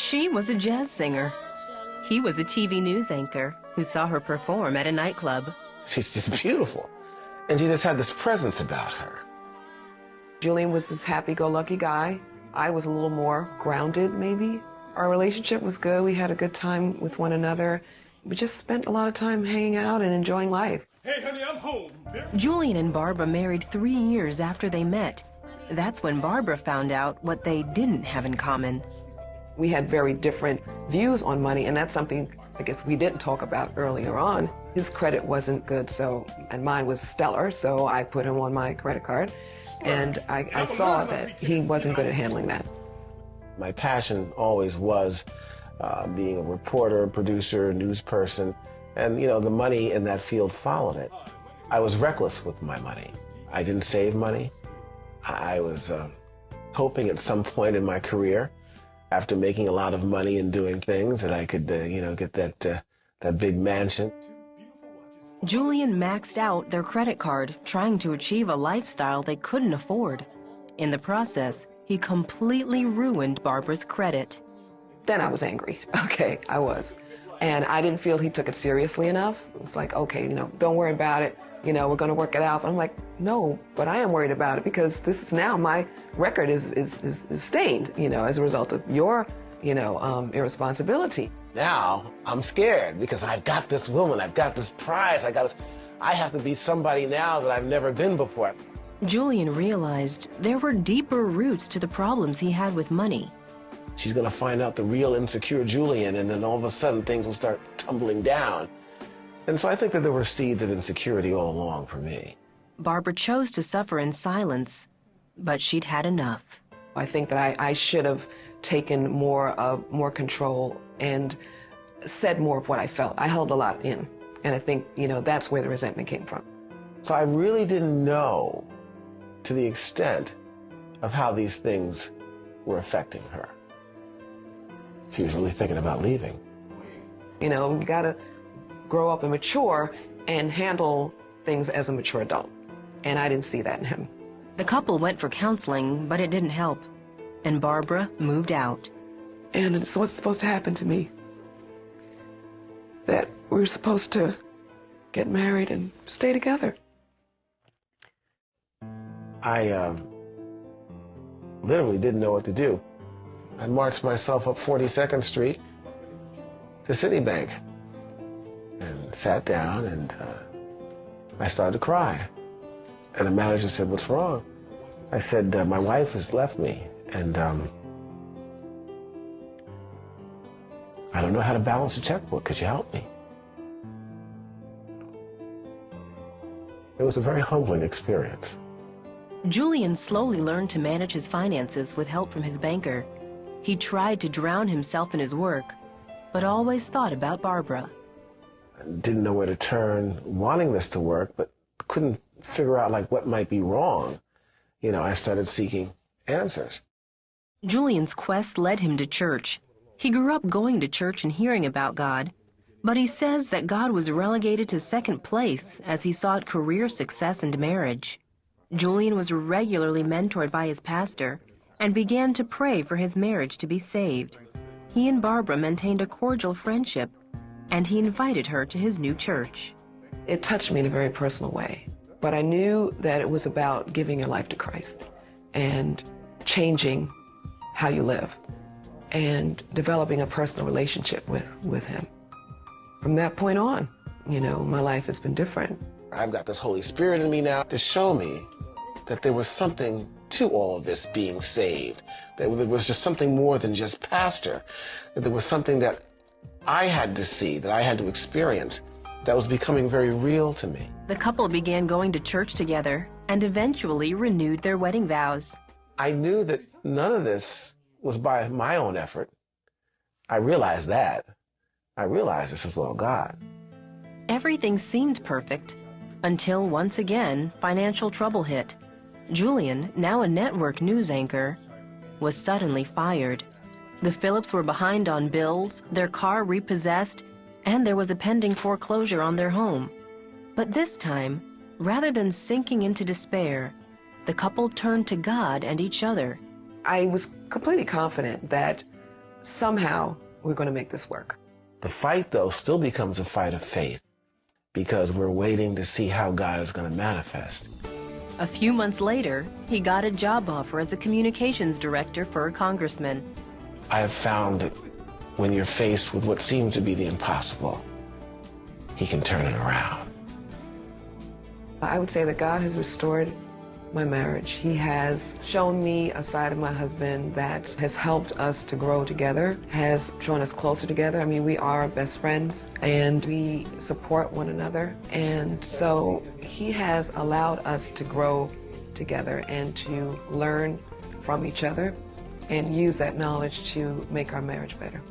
She was a jazz singer. He was a TV news anchor who saw her perform at a nightclub. She's just beautiful, and she just had this presence about her. Julian was this happy-go-lucky guy. I was a little more grounded, maybe. Our relationship was good. We had a good time with one another. We just spent a lot of time hanging out and enjoying life. Hey, honey, I'm home. Julian and Barbara married 3 years after they met. That's when Barbara found out what they didn't have in common. We had very different views on money, and that's something I guess we didn't talk about earlier on. His credit wasn't good, and mine was stellar, so I put him on my credit card, and I saw that he wasn't good at handling that. My passion always was being a reporter, producer, news person, and the money in that field followed it. I was reckless with my money. I didn't save money. I was hoping at some point in my career, after making a lot of money and doing things, that I could, get that big mansion. Julian maxed out their credit card, trying to achieve a lifestyle they couldn't afford. In the process, he completely ruined Barbara's credit. Then I was angry. Okay, I was. And I didn't feel he took it seriously enough. It was like, okay, don't worry about it. We're going to work it out. But I'm like, no, but I am worried about it because this is now my record is stained, as a result of your, irresponsibility. Now I'm scared because I've got this woman, I've got this prize, I have to be somebody now that I've never been before. Julian realized there were deeper roots to the problems he had with money. She's going to find out the real insecure Julian, and then all of a sudden things will start tumbling down. And so I think that there were seeds of insecurity all along for me. Barbara chose to suffer in silence, but she'd had enough. I think that I should have taken more control and said more of what I felt. I held a lot in, and I think, that's where the resentment came from. So I really didn't know to the extent of how these things were affecting her. She was really thinking about leaving. You gotta grow up and mature and handle things as a mature adult. And I didn't see that in him. The couple went for counseling, but it didn't help. And Barbara moved out. And it's what's supposed to happen to me. That we were supposed to get married and stay together. I literally didn't know what to do. I marched myself up 42nd Street to Citibank and sat down, and I started to cry. And the manager said, "What's wrong?" I said, "My wife has left me, and I don't know how to balance a checkbook. Could you help me?" It was a very humbling experience. Julian slowly learned to manage his finances with help from his banker. He tried to drown himself in his work, but always thought about Barbara. I didn't know where to turn, wanting this to work, but couldn't figure out what might be wrong. I started seeking answers. Julian's quest led him to church. He grew up going to church and hearing about God, but he says that God was relegated to second place as he sought career success and marriage. Julian was regularly mentored by his pastor and began to pray for his marriage to be saved. He and Barbara maintained a cordial friendship, and he invited her to his new church. It touched me in a very personal way, but I knew that it was about giving your life to Christ and changing how you live and developing a personal relationship with him. From that point on, my life has been different. I've got this Holy Spirit in me now to show me that there was something to all of this being saved, that there was just something more than just pastor, that there was something that I had to see, that I had to experience, that was becoming very real to me. The couple began going to church together and eventually renewed their wedding vows. I knew that none of this was by my own effort. I realized that. I realized this is all God. Everything seemed perfect until once again financial trouble hit. Julian, now a network news anchor, was suddenly fired. The Phillips were behind on bills, their car repossessed, and there was a pending foreclosure on their home. But this time, rather than sinking into despair, the couple turned to God and each other. I was completely confident that somehow we're going to make this work. The fight, though, still becomes a fight of faith because we're waiting to see how God is going to manifest. A few months later, he got a job offer as a communications director for a congressman. I have found that when you're faced with what seems to be the impossible, he can turn it around. I would say that God has restored my marriage. He has shown me a side of my husband that has helped us to grow together, has drawn us closer together. I mean, we are best friends and we support one another. And so he has allowed us to grow together and to learn from each other and use that knowledge to make our marriage better.